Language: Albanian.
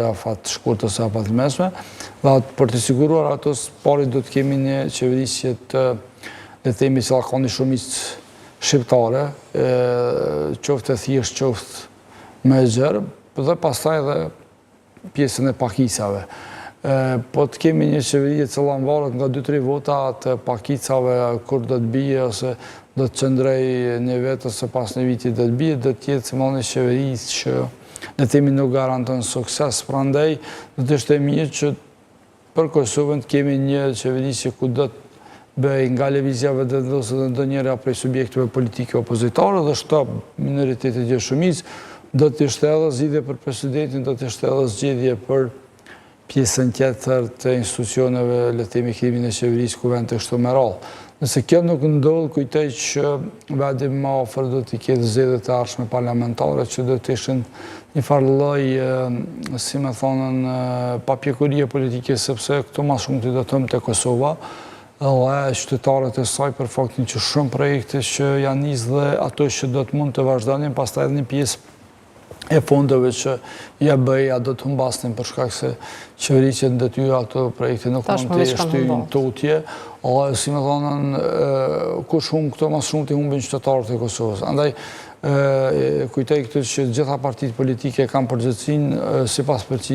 afat shkurtës e afat mesme, dhe për të siguruar atos pari do të kemi një qeverisje të le themi se ka një shumicë shqiptare, qoftë e thjesht, qoftë me gjerë, dhe pastaj dhe pjesën e pakicave. Po të kemi një qeveri e cila varet nga 2-3 vota të pakicave kur do të bije, ose do të qëndrej një vetë, ose pas një viti do të bije, do të jetë si një qeveri që ne temi nuk garantën sukses, prandaj do të ishte mirë që për Kosovën të kemi një qeverisje ku do të bëj nga lëvizjave dhe ndonjëra prej subjekteve politike opozitare dhe shtab minoritetit e shumicë, do të ishte edhe zgjidhje për presidentin, do të ishte edhe zgjidhje për pjesën tjetër të institucioneve, le të themi kemi në qeverisë ku vend të kështu me radhë. Nëse kjo nuk ndodh, kujtoj që vendi më afër do të ketë zgjedhjet e ardhshme parlamentare që do të ishin një farë lloj, si më thonën, papjekurie politike, sepse këtu më shumë ti do të thëmë te Kosova, dhe qytetarët e saj për faktin që shumë projekte që janë nisë dhe ato që do të mund të vazhdonin, pastaj edhe një pjesë e fondeve që ja bëja do të humbasnin për shkak se qeverisja ndetyra ato projekte nuk mund të shtyjnë tutje, si më thonën, kush humb këto mas shumë të humbin qytetarët e Kosovës. Andaj, kujtoj këtë që gjitha partitë politike kanë përgjegjësinë sipas